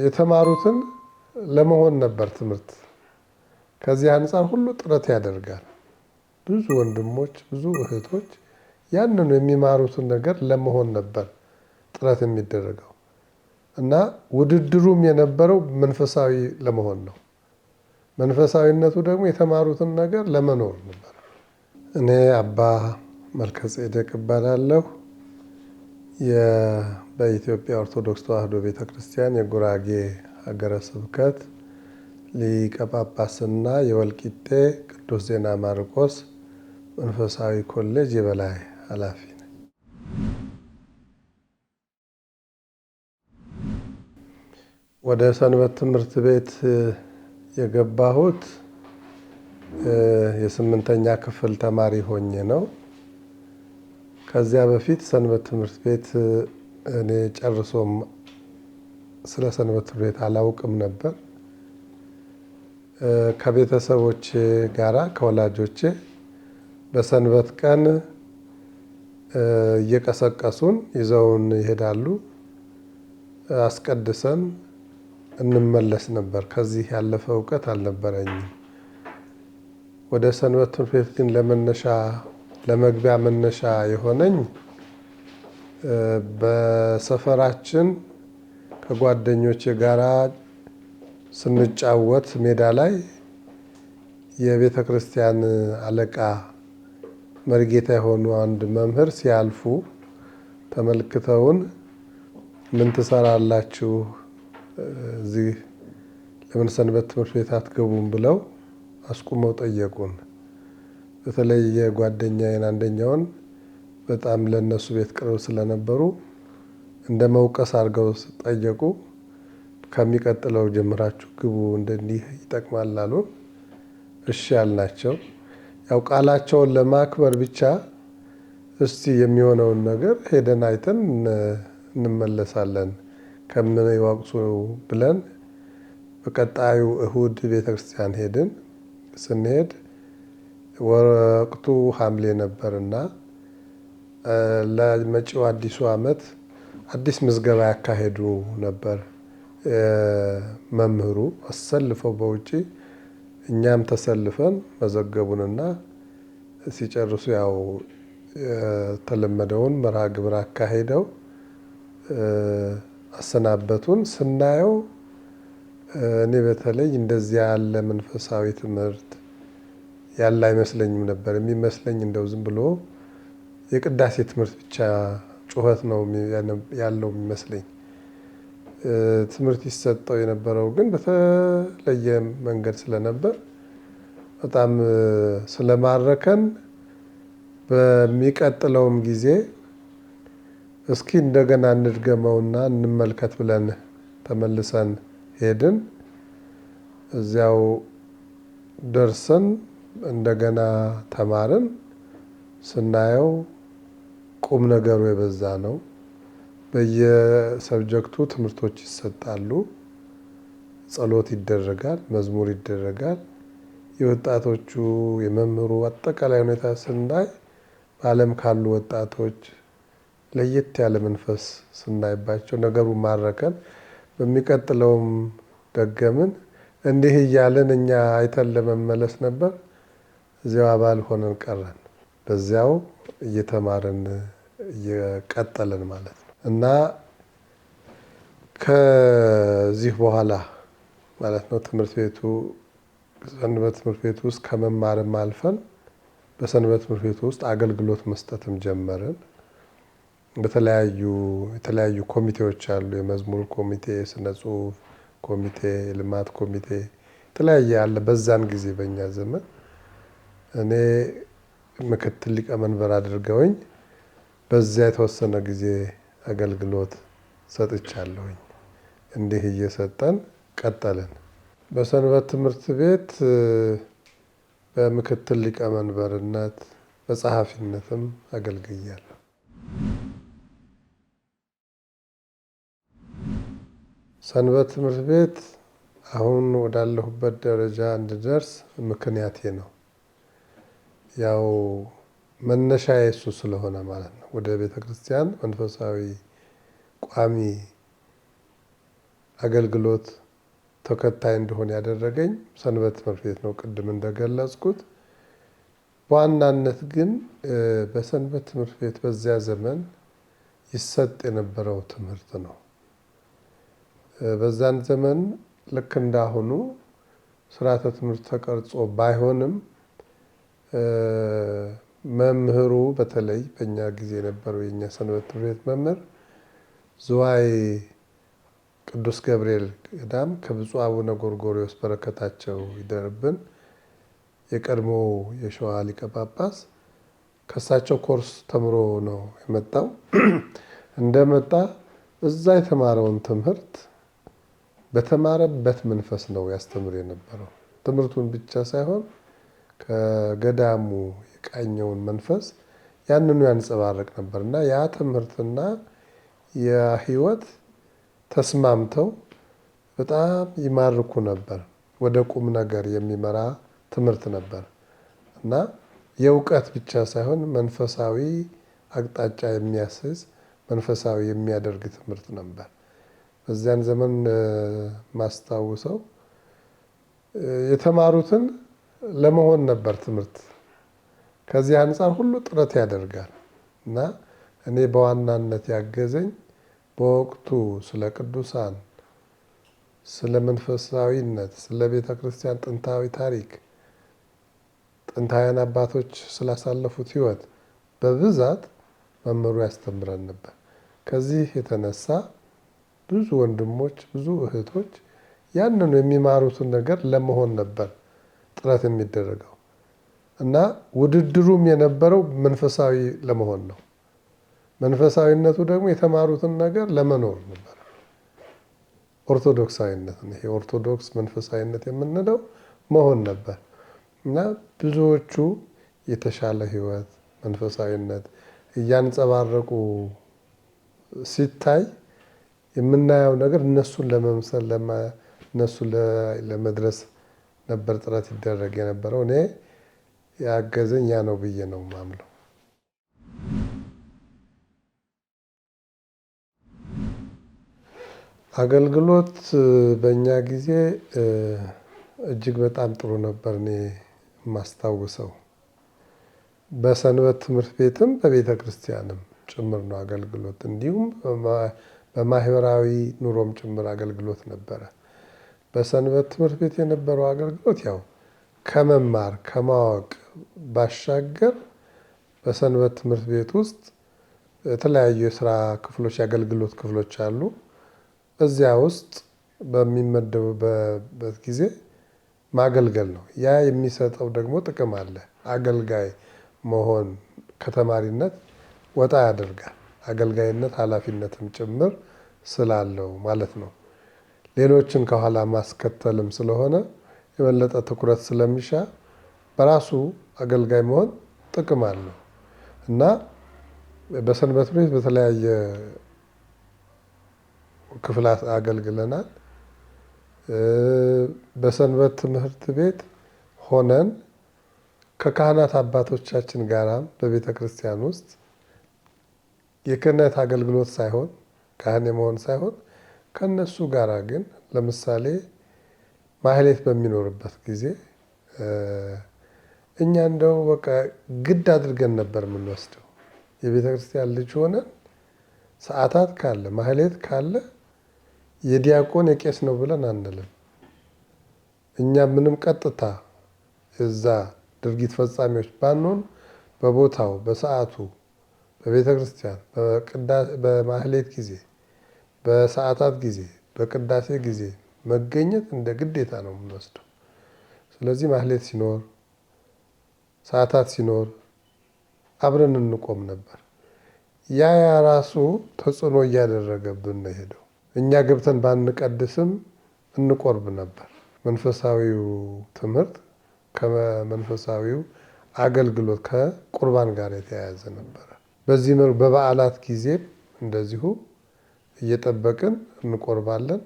የተማሩትን ለመሆን ነበር ትምህርት። ከዚህ አንፃር ሁሉ ጥረት ያደርጋል። ብዙ ወንድሞች ብዙ እህቶች ያንኑ የሚማሩትን ነገር ለመሆን ነበር ጥረት የሚደረገው እና ውድድሩም የነበረው መንፈሳዊ ለመሆን ነው። መንፈሳዊነቱ ደግሞ የተማሩትን ነገር ለመኖር ነበር። እኔ አባ መልከጼዴቅ እባላለሁ። በኢትዮጵያ ኦርቶዶክስ ተዋሕዶ ቤተክርስቲያን የጉራጌ ሀገረ ስብከት ሊቀ ጳጳስና የወልቂጤ ቅዱስ ዜና ማርቆስ መንፈሳዊ ኮሌጅ የበላይ ኃላፊ ነኝ። ወደ ሰንበት ትምህርት ቤት የገባሁት የስምንተኛ ክፍል ተማሪ ሆኜ ነው። ከዚያ በፊት ሰንበት ትምህርት ቤት እኔ ጨርሶም ስለ ሰንበት ትምህርት ቤት አላውቅም ነበር። ከቤተሰቦቼ ጋራ ከወላጆቼ በሰንበት ቀን እየቀሰቀሱን ይዘውን ይሄዳሉ። አስቀድሰን እንመለስ ነበር። ከዚህ ያለፈ እውቀት አልነበረኝም። ወደ ሰንበት ትምህርት ቤት ግን ለመግቢያ መነሻ የሆነኝ በሰፈራችን ከጓደኞቼ ጋራ ስንጫወት ሜዳ ላይ የቤተክርስቲያን አለቃ መሪጌታ የሆኑ አንድ መምህር ሲያልፉ ተመልክተውን ምን ትሰራላችሁ እዚህ ለምን ሰንበት ትምህርት ቤት አትገቡም ብለው አስቁመው ጠየቁን። በተለይ የጓደኛዬን አንደኛውን በጣም ለነሱ ቤት ቅርብ ስለነበሩ እንደ መውቀስ አድርገው ጠየቁ። ከሚቀጥለው ጀምራችሁ ግቡ እንደዚህ ይጠቅማል አሉን። እሺ አልናቸው። ያው ቃላቸውን ለማክበር ብቻ እስቲ የሚሆነውን ነገር ሄደን አይተን እንመለሳለን ከምን ይወቅሱ ብለን በቀጣዩ እሁድ ቤተክርስቲያን ሄድን። ስንሄድ ወቅቱ ሐምሌ ነበርና ለመጪው አዲሱ ዓመት አዲስ ምዝገባ ያካሄዱ ነበር። መምህሩ አሰልፈው በውጪ እኛም ተሰልፈን መዘገቡንና ሲጨርሱ ያው የተለመደውን መርሃ ግብር አካሄደው አሰናበቱን። ስናየው እኔ በተለይ እንደዚያ ያለ መንፈሳዊ ትምህርት ያለ አይመስለኝም ነበር። የሚመስለኝ እንደው ዝም ብሎ የቅዳሴ ትምህርት ብቻ ጩኸት ነው ያለው የሚመስለኝ። ትምህርት ይሰጠው የነበረው ግን በተለየ መንገድ ስለነበር በጣም ስለማረከን በሚቀጥለውም ጊዜ እስኪ እንደገና እንድገመውና እንመልከት ብለን ተመልሰን ሄድን። እዚያው ደርሰን እንደገና ተማርን። ስናየው ቁም ነገሩ የበዛ ነው። በየሰብጀክቱ ትምህርቶች ይሰጣሉ። ጸሎት ይደረጋል፣ መዝሙር ይደረጋል። የወጣቶቹ የመምህሩ አጠቃላይ ሁኔታ ስናይ በዓለም ካሉ ወጣቶች ለየት ያለ መንፈስ ስናይባቸው ነገሩ ማረከን። በሚቀጥለውም ደገምን። እንዲህ እያለን እኛ አይተን ለመመለስ ነበር። እዚያው አባል ሆነን ቀረን። በዚያው እየተማርን እየቀጠልን ማለት ነው እና ከዚህ በኋላ ማለት ነው ሰንበት ትምህርት ቤት ውስጥ ከመማርም አልፈን በሰንበት ትምህርት ቤት ውስጥ አገልግሎት መስጠትም ጀመርን። የተለያዩ ኮሚቴዎች አሉ። የመዝሙር ኮሚቴ፣ የስነ ጽሁፍ ኮሚቴ፣ የልማት ኮሚቴ የተለያየ አለ። በዛን ጊዜ በእኛ ዘመን እኔ ምክትል ሊቀመንበር አድርገውኝ በዚያ የተወሰነ ጊዜ አገልግሎት ሰጥቻለሁኝ። እንዲህ እየሰጠን ቀጠልን። በሰንበት ትምህርት ቤት በምክትል ሊቀመንበርነት በጸሐፊነትም አገልግያለሁ። ሰንበት ትምህርት ቤት አሁን ወዳለሁበት ደረጃ እንድደርስ ምክንያቴ ነው። ያው መነሻዬ እሱ ስለሆነ ማለት ነው። ወደ ቤተክርስቲያን መንፈሳዊ ቋሚ አገልግሎት ተከታይ እንደሆነ ያደረገኝ ሰንበት ትምህርት ቤት ነው፣ ቅድም እንደገለጽኩት። በዋናነት ግን በሰንበት ትምህርት ቤት በዚያ ዘመን ይሰጥ የነበረው ትምህርት ነው። በዛን ዘመን ልክ እንዳሁኑ ስርዓተ ትምህርት ተቀርጾ ባይሆንም መምህሩ በተለይ በእኛ ጊዜ የነበረው የእኛ ሰንበት ትምህርት ቤት መምህር ዝዋይ ቅዱስ ገብርኤል ገዳም ከብፁዕ አቡነ ጎርጎርዮስ በረከታቸው ይደርብን፣ የቀድሞ የሸዋ ሊቀ ጳጳስ፣ ከሳቸው ኮርስ ተምሮ ነው የመጣው። እንደመጣ እዛ የተማረውን ትምህርት በተማረበት መንፈስ ነው ያስተምር የነበረው። ትምህርቱን ብቻ ሳይሆን ከገዳሙ የቃኘውን መንፈስ ያንኑ ያንጸባረቅ ነበር እና ያ ትምህርትና የህይወት ተስማምተው በጣም ይማርኩ ነበር። ወደ ቁም ነገር የሚመራ ትምህርት ነበር እና የእውቀት ብቻ ሳይሆን መንፈሳዊ አቅጣጫ የሚያስይዝ መንፈሳዊ የሚያደርግ ትምህርት ነበር። በዚያን ዘመን ማስታውሰው የተማሩትን ለመሆን ነበር ትምህርት። ከዚህ አንጻር ሁሉ ጥረት ያደርጋል እና እኔ በዋናነት ያገዘኝ በወቅቱ ስለ ቅዱሳን፣ ስለ መንፈሳዊነት፣ ስለ ቤተ ክርስቲያን ጥንታዊ ታሪክ፣ ጥንታውያን አባቶች ስላሳለፉት ህይወት በብዛት መምህሩ ያስተምረን ነበር። ከዚህ የተነሳ ብዙ ወንድሞች፣ ብዙ እህቶች ያንኑ የሚማሩትን ነገር ለመሆን ነበር ጥረት የሚደረገው እና ውድድሩም የነበረው መንፈሳዊ ለመሆን ነው። መንፈሳዊነቱ ደግሞ የተማሩትን ነገር ለመኖር ነበር። ኦርቶዶክሳዊነት ነው። ይሄ ኦርቶዶክስ መንፈሳዊነት የምንለው መሆን ነበር እና ብዙዎቹ የተሻለ ህይወት፣ መንፈሳዊነት እያንጸባረቁ ሲታይ የምናየው ነገር እነሱን ለመምሰል እነሱን ለመድረስ ነበር ጥረት ይደረግ የነበረው። እኔ ያገዘኝ ያ ነው ብዬ ነው የማምነው። አገልግሎት በእኛ ጊዜ እጅግ በጣም ጥሩ ነበር። እኔ የማስታውሰው በሰንበት ትምህርት ቤትም በቤተ ክርስቲያንም ጭምር ነው አገልግሎት፣ እንዲሁም በማህበራዊ ኑሮም ጭምር አገልግሎት ነበረ። በሰንበት ትምህርት ቤት የነበረው አገልግሎት ያው ከመማር ከማወቅ ባሻገር በሰንበት ትምህርት ቤት ውስጥ የተለያዩ የስራ ክፍሎች፣ የአገልግሎት ክፍሎች አሉ። እዚያ ውስጥ በሚመደቡበት ጊዜ ማገልገል ነው። ያ የሚሰጠው ደግሞ ጥቅም አለ። አገልጋይ መሆን ከተማሪነት ወጣ ያደርጋል። አገልጋይነት ኃላፊነትም ጭምር ስላለው ማለት ነው። ሌሎችን ከኋላ ማስከተልም ስለሆነ የበለጠ ትኩረት ስለሚሻ በራሱ አገልጋይ መሆን ጥቅም አለው እና በሰንበት ቤት በተለያየ ክፍላት አገልግለናል። በሰንበት ትምህርት ቤት ሆነን ከካህናት አባቶቻችን ጋራም በቤተ ክርስቲያን ውስጥ የክህነት አገልግሎት ሳይሆን ካህን የመሆን ሳይሆን ከነሱ ጋራ ግን ለምሳሌ ማህሌት በሚኖርበት ጊዜ እኛ እንደው በቃ ግድ አድርገን ነበር የምንወስደው። የቤተ ክርስቲያን ልጅ ሆነን ሰዓታት ካለ ማህሌት ካለ የዲያቆን የቄስ ነው ብለን አንልም። እኛ ምንም ቀጥታ እዛ ድርጊት ፈጻሚዎች ባንሆን በቦታው በሰዓቱ በቤተ ክርስቲያን በማህሌት ጊዜ፣ በሰዓታት ጊዜ፣ በቅዳሴ ጊዜ መገኘት እንደ ግዴታ ነው የምንወስደው። ስለዚህ ማህሌት ሲኖር፣ ሰዓታት ሲኖር አብረን እንቆም ነበር። ያ ራሱ ተጽዕኖ እያደረገብን ነው ሄደው። እኛ ገብተን ባንቀድስም እንቆርብ ነበር። መንፈሳዊው ትምህርት ከመንፈሳዊው አገልግሎት ከቁርባን ጋር የተያያዘ ነበረ። በዚህ በበዓላት ጊዜም እንደዚሁ እየጠበቅን እንቆርባለን፣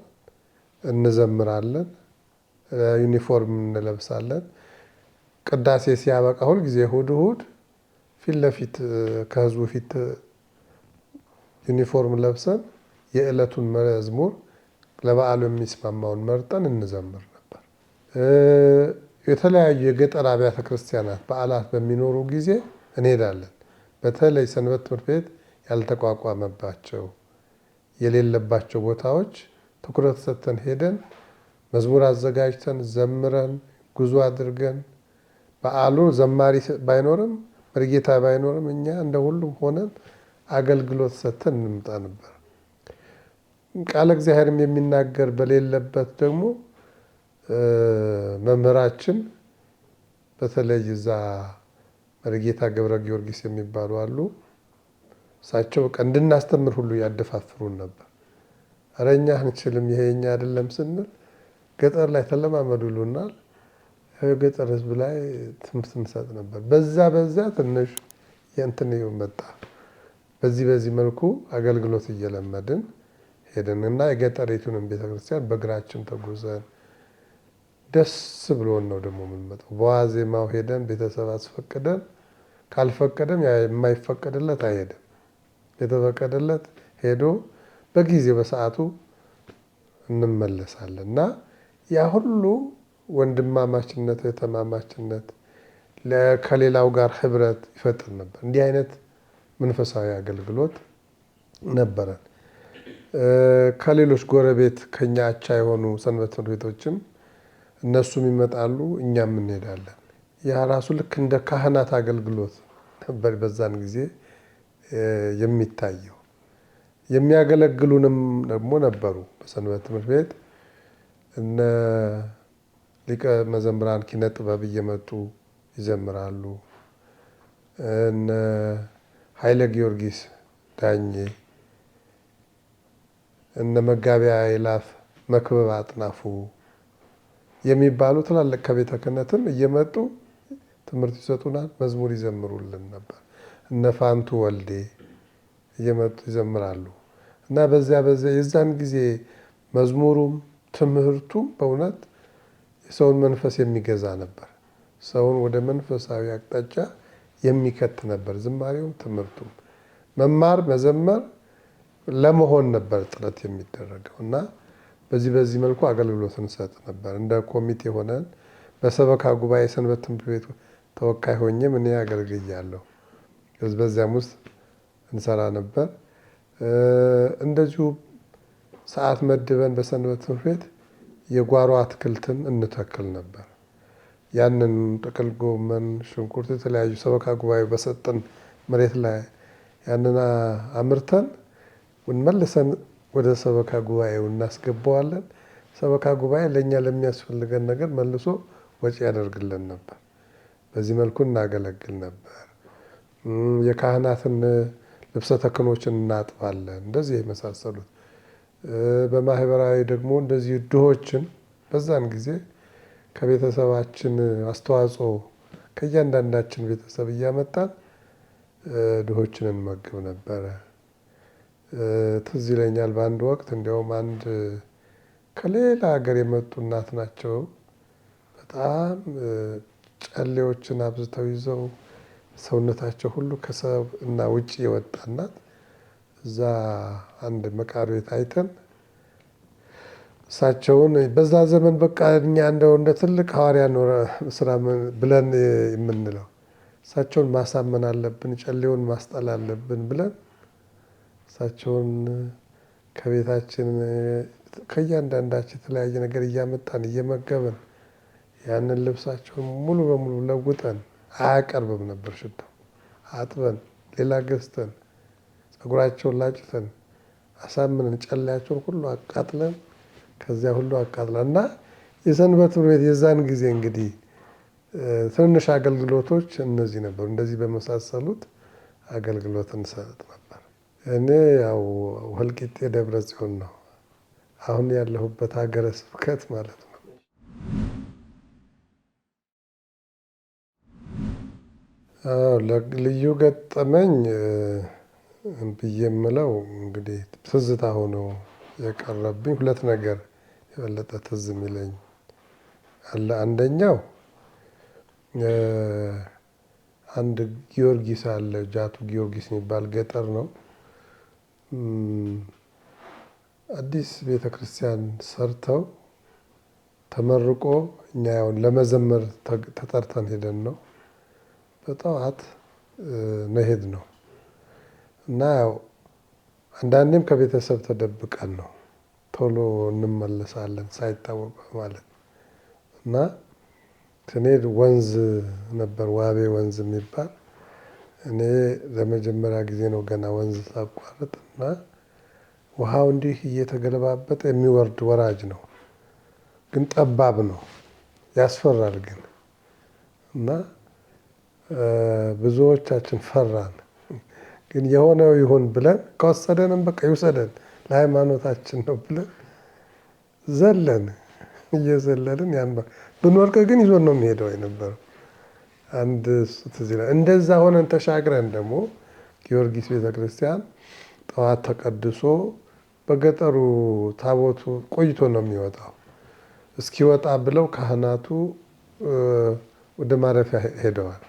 እንዘምራለን፣ ዩኒፎርም እንለብሳለን። ቅዳሴ ሲያበቃ ሁልጊዜ እሑድ እሑድ ፊት ለፊት ከህዝቡ ፊት ዩኒፎርም ለብሰን የዕለቱን መዝሙር ለበዓሉ የሚስማማውን መርጠን እንዘምር ነበር። የተለያዩ የገጠር አብያተ ክርስቲያናት በዓላት በሚኖሩ ጊዜ እንሄዳለን። በተለይ ሰንበት ትምህርት ቤት ያልተቋቋመባቸው የሌለባቸው ቦታዎች ትኩረት ሰጥተን ሄደን መዝሙር አዘጋጅተን ዘምረን ጉዞ አድርገን በዓሉ ዘማሪ ባይኖርም መርጌታ ባይኖርም እኛ እንደ ሁሉም ሆነን አገልግሎት ሰጥተን እንምጣ ነበር። ቃለ እግዚአብሔርም የሚናገር በሌለበት ደግሞ መምህራችን በተለይ እዛ መርጌታ ገብረ ጊዮርጊስ የሚባሉ አሉ። እሳቸው እንድናስተምር ሁሉ ያደፋፍሩን ነበር። ኧረ እኛ አንችልም ይሄ የኛ አይደለም ስንል ገጠር ላይ ተለማመዱ ይሉናል። ገጠር ህዝብ ላይ ትምህርት እንሰጥ ነበር። በዛ ትንሽ የእንትን መጣ። በዚህ መልኩ አገልግሎት እየለመድን ሄድን እና የገጠሪቱንም ቤተክርስቲያን በእግራችን ተጉዘን ደስ ብሎን ነው ደግሞ የምንመጣው። በዋዜማው ሄደን ቤተሰብ አስፈቅደን ካልፈቀደም የማይፈቀድለት አይሄድም። የተፈቀደለት ሄዶ በጊዜ በሰዓቱ እንመለሳለን እና ያ ሁሉ ወንድማማችነት የተማማችነት ከሌላው ጋር ህብረት ይፈጥር ነበር። እንዲህ አይነት መንፈሳዊ አገልግሎት ነበረን። ከሌሎች ጎረቤት ከኛ አቻ የሆኑ ሰንበት ትምህርት ቤቶችም እነሱም ይመጣሉ፣ እኛም እንሄዳለን። ያ ራሱ ልክ እንደ ካህናት አገልግሎት ነበር በዛን ጊዜ የሚታየው። የሚያገለግሉንም ደግሞ ነበሩ በሰንበት ትምህርት ቤት እነ ሊቀ መዘምራን ኪነ ጥበብ እየመጡ ይዘምራሉ። እነ ኃይለ ጊዮርጊስ ዳኜ፣ እነ መጋቢያ ይላፍ መክበብ አጥናፉ የሚባሉ ትላልቅ ከቤተ ክህነትም እየመጡ ትምህርት ይሰጡናል፣ መዝሙር ይዘምሩልን ነበር። እነ ፋንቱ ወልዴ እየመጡ ይዘምራሉ እና በዚያ የዛን ጊዜ መዝሙሩም ትምህርቱም በእውነት የሰውን መንፈስ የሚገዛ ነበር። ሰውን ወደ መንፈሳዊ አቅጣጫ የሚከት ነበር። ዝማሬውም ትምህርቱም መማር መዘመር ለመሆን ነበር ጥረት የሚደረገው እና በዚህ መልኩ አገልግሎት እንሰጥ ነበር። እንደ ኮሚቴ ሆነን በሰበካ ጉባኤ ሰንበት ትምህርት ቤት ተወካይ ሆኜም እኔ አገልግያለሁ። በዚያም ውስጥ እንሰራ ነበር። እንደዚሁ ሰዓት መድበን በሰንበት ትምህርት ቤት የጓሮ አትክልትን እንተክል ነበር። ያንን ጥቅል ጎመን፣ ሽንኩርት፣ የተለያዩ ሰበካ ጉባኤ በሰጠን መሬት ላይ ያንን አምርተን መልሰን ወደ ሰበካ ጉባኤው እናስገባዋለን። ሰበካ ጉባኤ ለእኛ ለሚያስፈልገን ነገር መልሶ ወጪ ያደርግልን ነበር። በዚህ መልኩ እናገለግል ነበር። የካህናትን ልብሰ ተክህኖችን እናጥባለን። እንደዚህ የመሳሰሉት በማህበራዊ ደግሞ እንደዚህ ድሆችን በዛን ጊዜ ከቤተሰባችን አስተዋጽኦ ከእያንዳንዳችን ቤተሰብ እያመጣን ድሆችን እንመግብ ነበረ። ትዝ ይለኛል በአንድ ወቅት እንዲያውም አንድ ከሌላ ሀገር የመጡ እናት ናቸው። በጣም ጨሌዎችን አብዝተው ይዘው ሰውነታቸው ሁሉ ከሰብ እና ውጭ የወጣ እናት እዛ አንድ መቃብር ቤት አይተን እሳቸውን በዛ ዘመን በቃ እኛ እንደው እንደ ትልቅ ሐዋርያ ኖረ ስራ ብለን የምንለው እሳቸውን ማሳመን አለብን፣ ጨሌውን ማስጣል አለብን ብለን እሳቸውን ከቤታችን ከእያንዳንዳችን የተለያየ ነገር እያመጣን እየመገብን ያንን ልብሳቸውን ሙሉ በሙሉ ለውጠን አያቀርብም ነበር ሽታው። አጥበን ሌላ ገዝተን ፀጉራቸውን ላጭተን አሳምነን ጨሌያቸውን ሁሉ አቃጥለን ከዚያ ሁሉ አቃጥለን እና የሰንበት ትምህርት ቤት የዛን ጊዜ እንግዲህ ትንንሽ አገልግሎቶች እነዚህ ነበሩ። እንደዚህ በመሳሰሉት አገልግሎት እንሰጥ ነበር። እኔ ያው ወልቂጤ ደብረ ጽዮን ነው አሁን ያለሁበት ሀገረ ስብከት ማለት ነው። ልዩ ገጠመኝ ብዬ የምለው እንግዲህ ትዝታ ሆኖ የቀረብኝ ሁለት ነገር የበለጠ ትዝ የሚለኝ አለ። አንደኛው አንድ ጊዮርጊስ አለ፣ ጃቱ ጊዮርጊስ የሚባል ገጠር ነው። አዲስ ቤተ ክርስቲያን ሰርተው ተመርቆ እኛ ያው ለመዘመር ተጠርተን ሄደን ነው። በጠዋት ነው ሄድነው እና ያው አንዳንዴም ከቤተሰብ ተደብቀን ነው ቶሎ እንመለሳለን ሳይታወቅ ማለት እና ስንሄድ ወንዝ ነበር፣ ዋቤ ወንዝ የሚባል። እኔ ለመጀመሪያ ጊዜ ነው ገና ወንዝ ሳቋርጥ እና ውሃው እንዲህ እየተገለባበጠ የሚወርድ ወራጅ ነው፣ ግን ጠባብ ነው፣ ያስፈራል ግን እና ብዙዎቻችን ፈራን። ግን የሆነው ይሁን ብለን ከወሰደንም በቃ ይውሰደን ለሃይማኖታችን ነው ብለን ዘለን እየዘለልን ያን ብንወርቅ ግን ይዞን ነው የሚሄደው የነበረው። አንድ ትዝ ይላል። እንደዛ ሆነን ተሻግረን ደግሞ ጊዮርጊስ ቤተክርስቲያን ጠዋት ተቀድሶ በገጠሩ ታቦቱ ቆይቶ ነው የሚወጣው። እስኪወጣ ብለው ካህናቱ ወደ ማረፊያ ሄደዋል።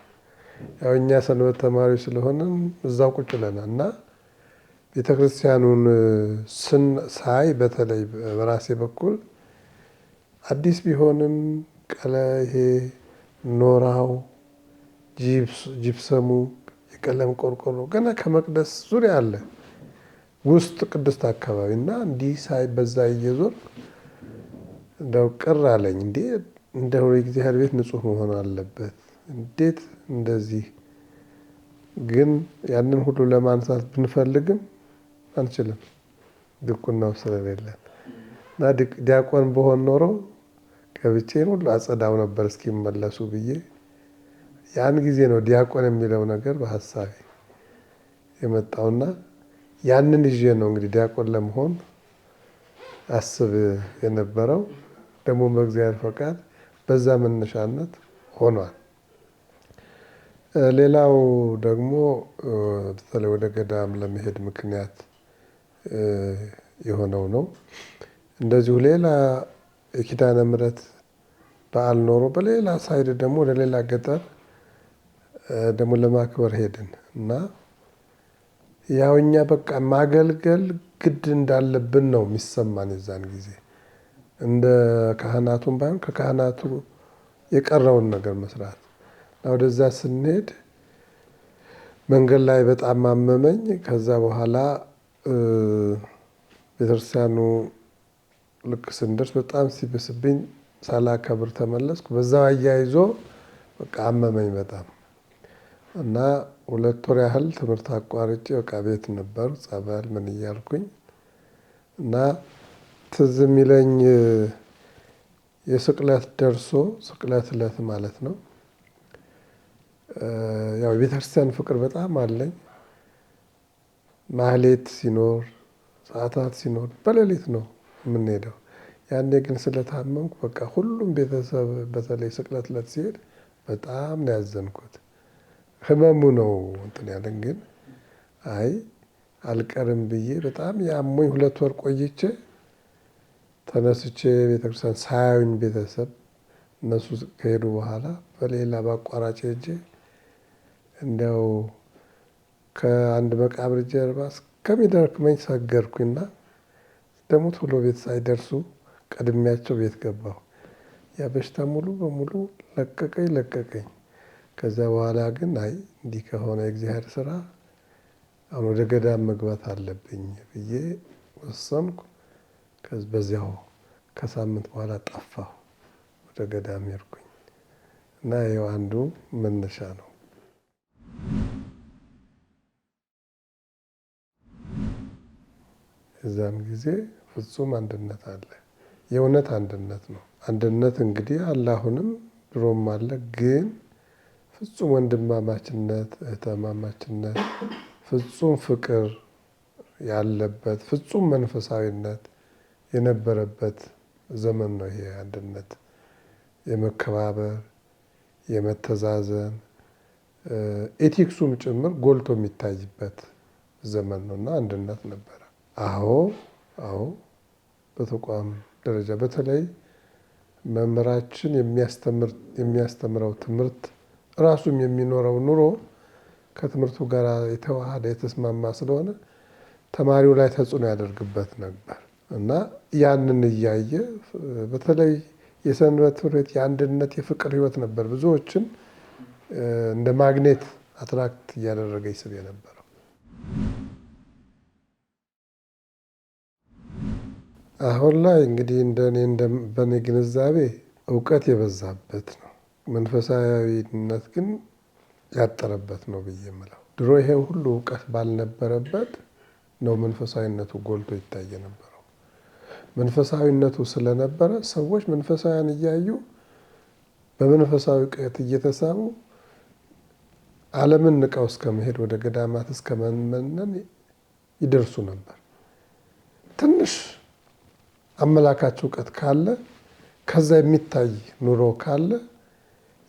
ያው እኛ ሰንበት ተማሪ ስለሆንን እዛው ቁጭ ብለናል እና ቤተክርስቲያኑን ሳይ በተለይ በራሴ በኩል አዲስ ቢሆንም ይሄ ኖራው፣ ጂፕሰሙ፣ የቀለም ቆርቆሮ ገና ከመቅደስ ዙሪያ አለ ውስጥ ቅድስት አካባቢ እና እንዲህ ሳይ በዛ እየዞር እንደው ቅር አለኝ። እንደው የእግዚአብሔር ቤት ንጹህ መሆን አለበት። እንዴት እንደዚህ ግን ያንን ሁሉ ለማንሳት ብንፈልግም አንችልም፣ ድቁናው ስለሌለን እና ዲያቆን በሆን ኖሮ ገብቼን ሁሉ አጸዳው ነበር እስኪመለሱ ብዬ። ያን ጊዜ ነው ዲያቆን የሚለው ነገር በሀሳቤ የመጣውና ያንን ይዤ ነው እንግዲህ ዲያቆን ለመሆን አስብ የነበረው። ደግሞ በእግዚአብሔር ፈቃድ በዛ መነሻነት ሆኗል። ሌላው ደግሞ በተለይ ወደ ገዳም ለመሄድ ምክንያት የሆነው ነው። እንደዚሁ ሌላ የኪዳነ ምሕረት በዓል ኖሮ በሌላ ሳይድ ደግሞ ወደ ሌላ ገጠር ደግሞ ለማክበር ሄድን እና ያው እኛ በቃ ማገልገል ግድ እንዳለብን ነው የሚሰማን የዛን ጊዜ። እንደ ካህናቱም ባይሆን ከካህናቱ የቀረውን ነገር መስራት። ወደዛ ስንሄድ መንገድ ላይ በጣም አመመኝ። ከዛ በኋላ ቤተክርስቲያኑ ልክ ስንደርስ በጣም ሲብስብኝ ሳላከብር ተመለስኩ። በዛው አያይዞ በቃ አመመኝ በጣም እና 2 ወር ያህል ትምህርት አቋርጬ በቃ ቤት ነበር ጸበል ምን እያልኩኝ እና ትዝ የሚለኝ የስቅለት ደርሶ ስቅለት ዕለት ማለት ነው። ያው የቤተክርስቲያን ፍቅር በጣም አለኝ። ማህሌት ሲኖር ሰዓታት ሲኖር በሌሊት ነው የምንሄደው። ያኔ ግን ስለታመምኩ በቃ ሁሉም ቤተሰብ በተለይ ስቅለት ዕለት ሲሄድ በጣም ነው ያዘንኩት። ህመሙ ነው እንትን ያለን ግን አይ አልቀርም ብዬ በጣም ያሞኝ 2 ወር ቆይቼ ተነስቼ ቤተክርስቲያን ሳያዩኝ ቤተሰብ እነሱ ከሄዱ በኋላ በሌላ በአቋራጭ ሄጄ እንደው ከአንድ መቃብር ጀርባ እስከሚደክመኝ ሰገድኩኝና ደግሞ ቶሎ ቤት ሳይደርሱ ቀድሚያቸው ቤት ገባሁ። ያ በሽታ ሙሉ በሙሉ ለቀቀኝ። ከዛ በኋላ ግን አይ እንዲህ ከሆነ የእግዚአብሔር ስራ አሁን ወደ ገዳም መግባት አለብኝ ብዬ ወሰንኩ። በዚያው ከሳምንት በኋላ ጠፋሁ፣ ወደ ገዳም ሄድኩኝ እና ይኸው አንዱ መነሻ ነው። የዛን ጊዜ ፍጹም አንድነት አለ። የእውነት አንድነት ነው። አንድነት እንግዲህ አለ፣ አሁንም ድሮም አለ። ግን ፍጹም ወንድማማችነት፣ እህትማማችነት፣ ፍጹም ፍቅር ያለበት ፍጹም መንፈሳዊነት የነበረበት ዘመን ነው። ይሄ አንድነት የመከባበር የመተዛዘን ኤቲክሱም ጭምር ጎልቶ የሚታይበት ዘመን ነው እና አንድነት ነበረ። አዎ በተቋም ደረጃ በተለይ መምህራችን የሚያስተምረው ትምህርት ራሱም የሚኖረው ኑሮ ከትምህርቱ ጋር የተዋሃደ የተስማማ ስለሆነ ተማሪው ላይ ተጽዕኖ ያደርግበት ነበር እና ያንን እያየ በተለይ የሰንበት ትምህርት ቤት የአንድነት የፍቅር ህይወት ነበር ብዙዎችን እንደ ማግኔት አትራክት እያደረገ ይስብ የነበረው። አሁን ላይ እንግዲህ በእኔ ግንዛቤ እውቀት የበዛበት ነው፣ መንፈሳዊነት ግን ያጠረበት ነው ብዬ የምለው። ድሮ ይሄ ሁሉ እውቀት ባልነበረበት ነው መንፈሳዊነቱ ጎልቶ ይታይ የነበረው። መንፈሳዊነቱ ስለነበረ ሰዎች መንፈሳውያን እያዩ በመንፈሳዊ እውቀት እየተሳቡ ዓለምን ንቀው እስከ መሄድ ወደ ገዳማት እስከ መመነን ይደርሱ ነበር። ትንሽ አመላካች እውቀት ካለ ከዛ የሚታይ ኑሮ ካለ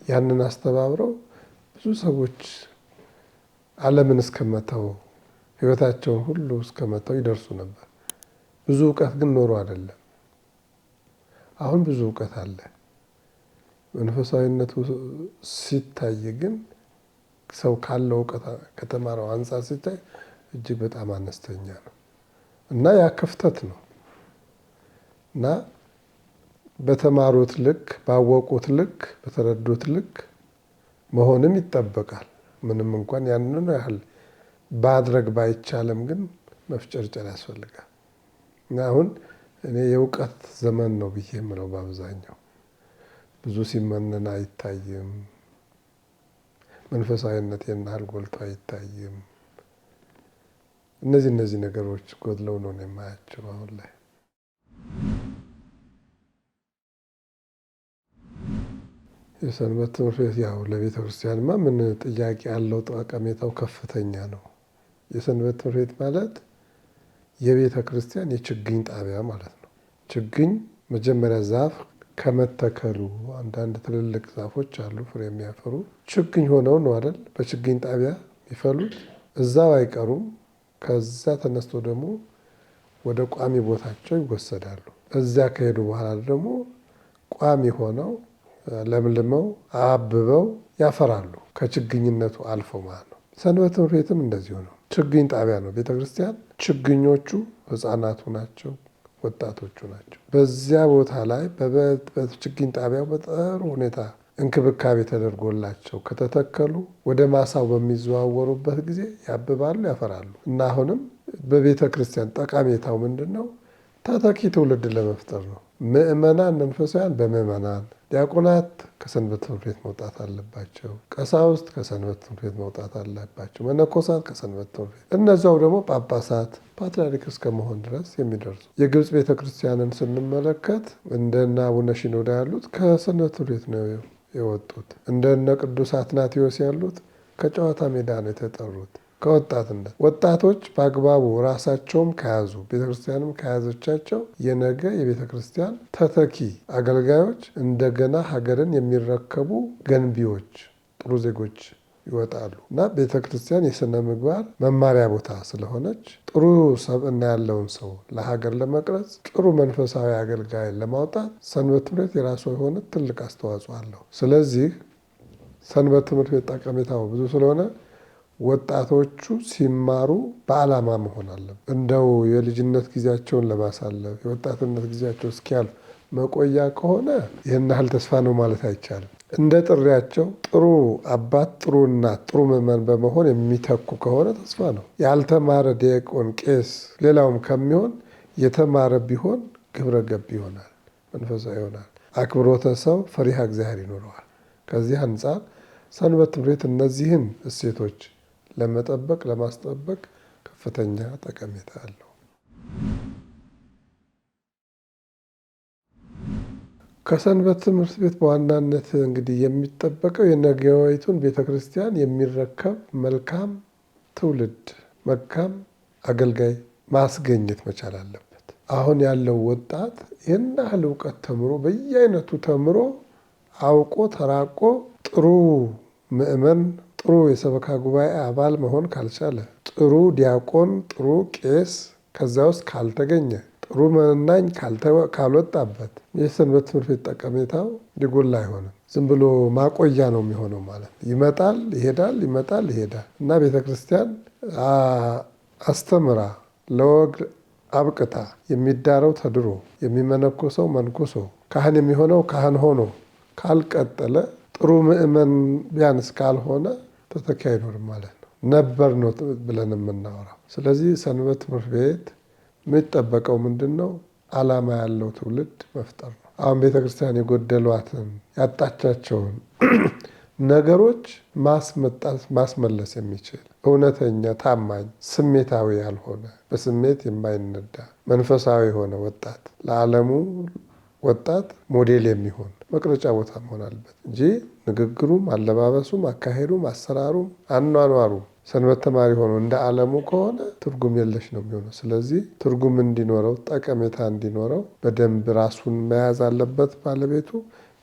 ያንን አስተባብረው ብዙ ሰዎች ዓለምን እስከመተው ህይወታቸውን ሁሉ እስከመተው ይደርሱ ነበር። ብዙ እውቀት ግን ኖሮ አይደለም። አሁን ብዙ እውቀት አለ። መንፈሳዊነቱ ሲታይ ግን ሰው ካለው እውቀት ከተማረው አንፃር ሲታይ እጅግ በጣም አነስተኛ ነው እና ያ ክፍተት ነው እና በተማሩት ልክ ባወቁት ልክ በተረዱት ልክ መሆንም ይጠበቃል። ምንም እንኳን ያንን ያህል ማድረግ ባይቻልም ግን መፍጨርጨር ያስፈልጋል። እና አሁን እኔ የእውቀት ዘመን ነው ብዬ የምለው በአብዛኛው ብዙ ሲመነን አይታይም። መንፈሳዊነት ያህል ጎልቶ አይታይም። እነዚህ ነገሮች ጎድለው ነው የማያቸው አሁን ላይ። የሰንበት ትምህርት ቤት ያው ለቤተ ክርስቲያንማ ምን ጥያቄ ያለው ጠቀሜታው ከፍተኛ ነው። የሰንበት ትምህርት ቤት ማለት የቤተ ክርስቲያን የችግኝ ጣቢያ ማለት ነው። ችግኝ መጀመሪያ ዛፍ ከመተከሉ አንዳንድ ትልልቅ ዛፎች አሉ ፍሬ የሚያፈሩ ችግኝ ሆነው ነው አይደል በችግኝ ጣቢያ የሚፈሉት። እዛው አይቀሩም። ከዛ ተነስቶ ደግሞ ወደ ቋሚ ቦታቸው ይወሰዳሉ። እዚያ ከሄዱ በኋላ ደግሞ ቋሚ ሆነው ለምልመው አብበው ያፈራሉ። ከችግኝነቱ አልፈው ማለት ነው። ሰንበት ትምህርት ቤትም እንደዚሁ ነው። ችግኝ ጣቢያ ነው ቤተክርስቲያን። ችግኞቹ ህፃናቱ ናቸው፣ ወጣቶቹ ናቸው። በዚያ ቦታ ላይ በችግኝ ጣቢያው በጥሩ ሁኔታ እንክብካቤ ተደርጎላቸው ከተተከሉ ወደ ማሳው በሚዘዋወሩበት ጊዜ ያብባሉ፣ ያፈራሉ። እና አሁንም በቤተ ክርስቲያን ጠቀሜታው ምንድን ነው? ተተኪ ትውልድ ለመፍጠር ነው። ምእመናን መንፈሳውያን በምእመናን፣ ዲያቆናት ከሰንበት ትምህርት ቤት መውጣት አለባቸው። ቀሳውስት ከሰንበት ትምህርት ቤት መውጣት አለባቸው። መነኮሳት ከሰንበት ትምህርት ቤት፣ እነዚያው ደግሞ ጳጳሳት ፓትርያርክ እስከመሆን ድረስ የሚደርሱ። የግብፅ ቤተ ክርስቲያንን ስንመለከት እንደነ አቡነ ሺኖዳ ያሉት ከሰንበት ትምህርት ቤት ነው የወጡት። እንደነ ቅዱስ አትናቴዎስ ያሉት ከጨዋታ ሜዳ ነው የተጠሩት። ከወጣትነት ወጣቶች በአግባቡ ራሳቸውም ከያዙ ቤተክርስቲያንም ከያዘቻቸው የነገ የቤተክርስቲያን ተተኪ አገልጋዮች እንደገና ሀገርን የሚረከቡ ገንቢዎች፣ ጥሩ ዜጎች ይወጣሉ እና ቤተክርስቲያን የሥነ ምግባር መማሪያ ቦታ ስለሆነች ጥሩ ሰብዕና ያለውን ሰው ለሀገር ለመቅረጽ ጥሩ መንፈሳዊ አገልጋይ ለማውጣት ሰንበት ትምህርት ቤት የራሱ የሆነ ትልቅ አስተዋጽኦ አለው። ስለዚህ ሰንበት ትምህርት ቤት ጠቀሜታው ብዙ ስለሆነ ወጣቶቹ ሲማሩ በዓላማ መሆን አለበት። እንደው የልጅነት ጊዜያቸውን ለማሳለፍ የወጣትነት ጊዜያቸው እስኪያልፍ መቆያ ከሆነ ይህን ያህል ተስፋ ነው ማለት አይቻልም። እንደ ጥሪያቸው ጥሩ አባት፣ ጥሩ እናት፣ ጥሩ ምዕመን በመሆን የሚተኩ ከሆነ ተስፋ ነው። ያልተማረ ዲያቆን፣ ቄስ ሌላውም ከሚሆን የተማረ ቢሆን ግብረ ገብ ይሆናል፣ መንፈሳዊ ይሆናል። አክብሮተ ሰው፣ ፈሪሃ እግዚአብሔር ይኖረዋል። ከዚህ አንጻር ሰንበት ትምህርት ቤት እነዚህን እሴቶች ለመጠበቅ ለማስጠበቅ ከፍተኛ ጠቀሜታ አለው። ከሰንበት ትምህርት ቤት በዋናነት እንግዲህ የሚጠበቀው የነገይቱን ቤተክርስቲያን የሚረከብ መልካም ትውልድ፣ መልካም አገልጋይ ማስገኘት መቻል አለበት። አሁን ያለው ወጣት ይህን ያህል እውቀት ተምሮ በየአይነቱ ተምሮ አውቆ ተራቆ ጥሩ ምዕመን፣ ጥሩ የሰበካ ጉባኤ አባል መሆን ካልቻለ፣ ጥሩ ዲያቆን፣ ጥሩ ቄስ ከዛ ውስጥ ካልተገኘ፣ ጥሩ መናኝ ካልወጣበት የሰንበት ትምህርት ቤት ጠቀሜታው ሊጎላ አይሆንም። ዝም ብሎ ማቆያ ነው የሚሆነው ማለት ነው። ይመጣል ይሄዳል፣ ይመጣል ይሄዳል እና ቤተ ክርስቲያን አስተምራ ለወግ አብቅታ የሚዳረው ተድሮ የሚመነኮሰው መንኩሶ ካህን የሚሆነው ካህን ሆኖ ካልቀጠለ ጥሩ ምእመን ቢያንስ ካልሆነ ተተኪ አይኖርም ማለት ነው። ነበር ነው ብለን የምናወራው። ስለዚህ ሰንበት ትምህርት ቤት የሚጠበቀው ምንድን ነው? ዓላማ ያለው ትውልድ መፍጠር ነው። አሁን ቤተክርስቲያን የጎደሏትን ያጣቻቸውን ነገሮች ማስመለስ የሚችል እውነተኛ፣ ታማኝ፣ ስሜታዊ ያልሆነ በስሜት የማይነዳ መንፈሳዊ የሆነ ወጣት ለዓለሙ ወጣት ሞዴል የሚሆን መቅረጫ ቦታ መሆን አለበት እንጂ ንግግሩም፣ አለባበሱም፣ አካሄዱም፣ አሰራሩም፣ አኗኗሩም ሰንበት ተማሪ ሆኖ እንደ ዓለሙ ከሆነ ትርጉም የለሽ ነው የሚሆነው። ስለዚህ ትርጉም እንዲኖረው፣ ጠቀሜታ እንዲኖረው በደንብ ራሱን መያዝ አለበት ባለቤቱ።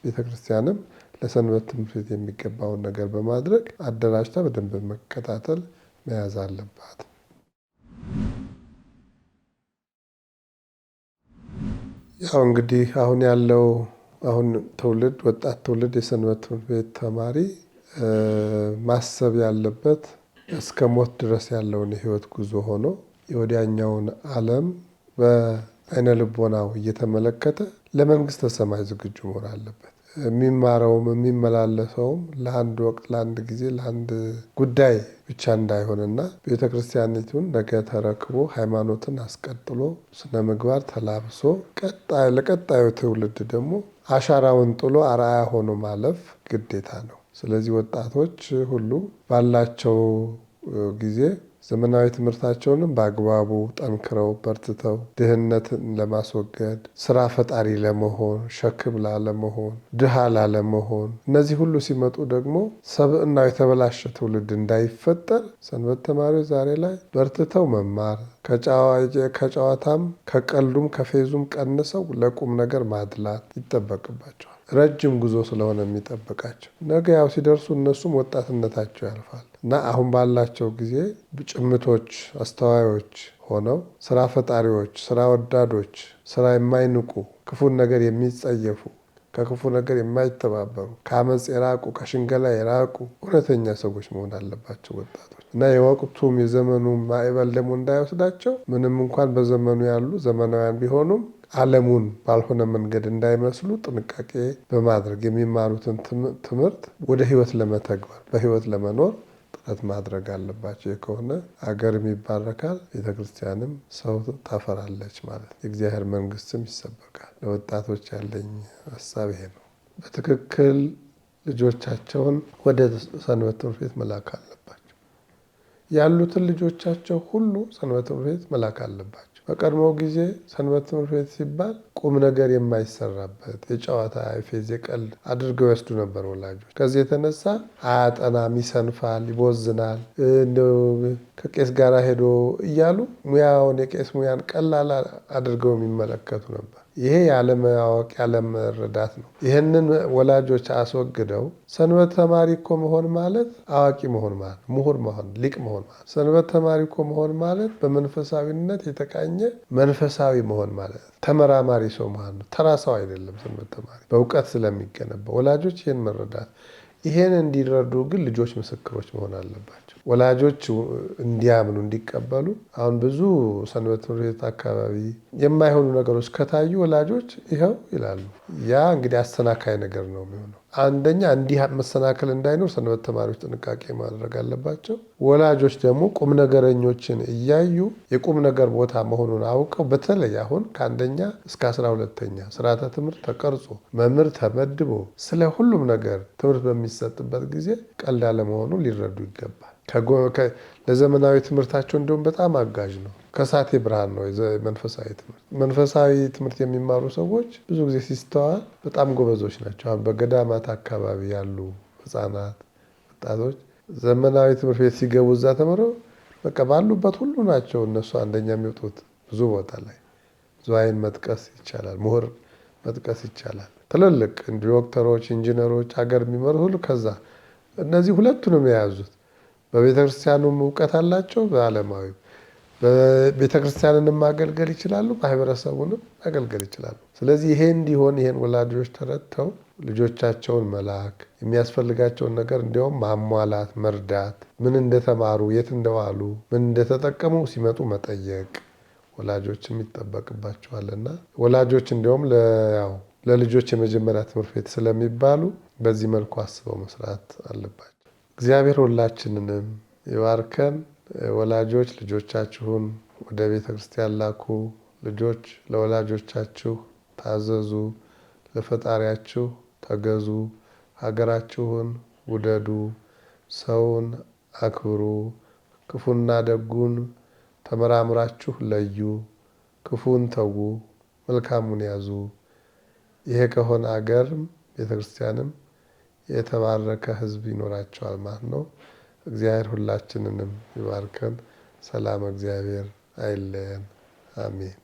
ቤተክርስቲያንም ለሰንበት ትምህርት ቤት የሚገባውን ነገር በማድረግ አደራጅታ በደንብ መከታተል መያዝ አለባት። ያው እንግዲህ አሁን ያለው ትውልድ ወጣት ትውልድ የሰንበት ትምህርት ቤት ተማሪ ማሰብ ያለበት እስከ ሞት ድረስ ያለውን የህይወት ጉዞ ሆኖ የወዲያኛውን ዓለም በአይነ ልቦናው እየተመለከተ ለመንግስተ ሰማይ ዝግጁ መሆን አለበት። የሚማረውም የሚመላለሰውም ለአንድ ወቅት፣ ለአንድ ጊዜ፣ ለአንድ ጉዳይ ብቻ እንዳይሆንና ቤተክርስቲያኒቱን ነገ ተረክቦ ሃይማኖትን አስቀጥሎ ስነ ምግባር ተላብሶ ለቀጣዩ ትውልድ ደግሞ አሻራውን ጥሎ አርአያ ሆኖ ማለፍ ግዴታ ነው። ስለዚህ ወጣቶች ሁሉ ባላቸው ጊዜ ዘመናዊ ትምህርታቸውንም በአግባቡ ጠንክረው በርትተው ድህነትን ለማስወገድ ስራ ፈጣሪ ለመሆን፣ ሸክም ላለመሆን፣ ድሃ ላለመሆን፣ እነዚህ ሁሉ ሲመጡ ደግሞ ሰብዕናው የተበላሸ ትውልድ እንዳይፈጠር ሰንበት ተማሪዎች ዛሬ ላይ በርትተው መማር፣ ከጨዋታም ከቀልዱም ከፌዙም ቀንሰው ለቁም ነገር ማድላት ይጠበቅባቸዋል። ረጅም ጉዞ ስለሆነ የሚጠብቃቸው ነገ ያው ሲደርሱ እነሱም ወጣትነታቸው ያልፋል እና አሁን ባላቸው ጊዜ ጭምቶች፣ አስተዋዮች ሆነው ስራ ፈጣሪዎች፣ ስራ ወዳዶች፣ ስራ የማይንቁ፣ ክፉን ነገር የሚጸየፉ፣ ከክፉ ነገር የማይተባበሩ፣ ከአመፅ የራቁ፣ ከሽንገላ የራቁ እውነተኛ ሰዎች መሆን አለባቸው ወጣቶች እና የወቅቱም የዘመኑ ማዕበል ደግሞ እንዳይወስዳቸው ምንም እንኳን በዘመኑ ያሉ ዘመናውያን ቢሆኑም ዓለሙን ባልሆነ መንገድ እንዳይመስሉ ጥንቃቄ በማድረግ የሚማሩትን ትምህርት ወደ ህይወት ለመተግበር በህይወት ለመኖር ጥረት ማድረግ አለባቸው። ይህ ከሆነ አገርም ይባረካል፣ ቤተክርስቲያንም ሰው ታፈራለች ማለት፣ የእግዚአብሔር መንግስትም ይሰበካል። ለወጣቶች ያለኝ ሀሳብ ይሄ ነው። በትክክል ልጆቻቸውን ወደ ሰንበት ትምህርት ቤት መላክ አለባቸው። ያሉትን ልጆቻቸው ሁሉ ሰንበት ትምህርት ቤት መላክ አለባቸው። በቀድሞ ጊዜ ሰንበት ትምህርት ቤት ሲባል ቁም ነገር የማይሰራበት የጨዋታ የፌዝ የቀልድ አድርገው ይወስዱ ነበር ወላጆች። ከዚህ የተነሳ አያጠናም፣ ይሰንፋል፣ ይቦዝናል፣ እንደው ከቄስ ጋር ሄዶ እያሉ ሙያውን የቄስ ሙያን ቀላል አድርገው የሚመለከቱ ነበር። ይሄ ያለማወቅ ያለመረዳት ነው። ይህንን ወላጆች አስወግደው ሰንበት ተማሪ እኮ መሆን ማለት አዋቂ መሆን ማለት፣ ምሁር መሆን፣ ሊቅ መሆን ማለት። ሰንበት ተማሪ እኮ መሆን ማለት በመንፈሳዊነት የተቃኘ መንፈሳዊ መሆን ማለት፣ ተመራማሪ ሰው ማለት ነው። ተራ ሰው አይደለም ሰንበት ተማሪ፣ በእውቀት ስለሚገነባ። ወላጆች ይህን መረዳት፣ ይሄን እንዲረዱ ግን ልጆች ምስክሮች መሆን አለባቸው። ወላጆች እንዲያምኑ እንዲቀበሉ። አሁን ብዙ ሰንበት ትምህርት ቤት አካባቢ የማይሆኑ ነገሮች ከታዩ ወላጆች ይኸው ይላሉ። ያ እንግዲህ አሰናካይ ነገር ነው የሚሆነው። አንደኛ እንዲህ መሰናከል እንዳይኖር ሰንበት ተማሪዎች ጥንቃቄ ማድረግ አለባቸው። ወላጆች ደግሞ ቁም ነገረኞችን እያዩ የቁም ነገር ቦታ መሆኑን አውቀው በተለይ አሁን ከአንደኛ እስከ 12ኛ ስርዓተ ትምህርት ተቀርጾ መምህር ተመድቦ ስለ ሁሉም ነገር ትምህርት በሚሰጥበት ጊዜ ቀልድ አለመሆኑ ሊረዱ ይገባል። ለዘመናዊ ትምህርታቸው እንዲሁም በጣም አጋዥ ነው። ከሳቴ ብርሃን ነው መንፈሳዊ ትምህርት። መንፈሳዊ ትምህርት የሚማሩ ሰዎች ብዙ ጊዜ ሲስተዋል በጣም ጎበዞች ናቸው። አሁን በገዳማት አካባቢ ያሉ ህፃናት፣ ወጣቶች ዘመናዊ ትምህርት ቤት ሲገቡ እዛ ተምረው በቃ ባሉበት ሁሉ ናቸው እነሱ አንደኛ የሚወጡት። ብዙ ቦታ ላይ ዝዋይን መጥቀስ ይቻላል፣ ምሁር መጥቀስ ይቻላል። ትልልቅ ዶክተሮች፣ ኢንጂነሮች ሀገር የሚመሩ ሁሉ ከዛ እነዚህ ሁለቱንም የያዙት በቤተክርስቲያኑም እውቀት አላቸው፣ በዓለማዊ በቤተክርስቲያንንም ማገልገል ይችላሉ፣ ማህበረሰቡንም ማገልገል ይችላሉ። ስለዚህ ይሄ እንዲሆን ይሄን ወላጆች ተረድተው ልጆቻቸውን መላክ፣ የሚያስፈልጋቸውን ነገር እንዲያውም ማሟላት፣ መርዳት፣ ምን እንደተማሩ፣ የት እንደዋሉ፣ ምን እንደተጠቀሙ ሲመጡ መጠየቅ፣ ወላጆችም ይጠበቅባቸዋልና ወላጆች እንዲሁም ለልጆች የመጀመሪያ ትምህርት ቤት ስለሚባሉ በዚህ መልኩ አስበው መስራት አለባቸው። እግዚአብሔር ሁላችንንም ይባርከን። ወላጆች ልጆቻችሁን ወደ ቤተ ክርስቲያን ላኩ። ልጆች ለወላጆቻችሁ ታዘዙ፣ ለፈጣሪያችሁ ተገዙ፣ ሀገራችሁን ውደዱ፣ ሰውን አክብሩ፣ ክፉና ደጉን ተመራምራችሁ ለዩ፣ ክፉን ተዉ፣ መልካሙን ያዙ። ይሄ ከሆነ አገርም ቤተክርስቲያንም የተባረከ ሕዝብ ይኖራቸዋል ማለት ነው። እግዚአብሔር ሁላችንንም ይባርከን። ሰላም እግዚአብሔር አይለየን። አሜን።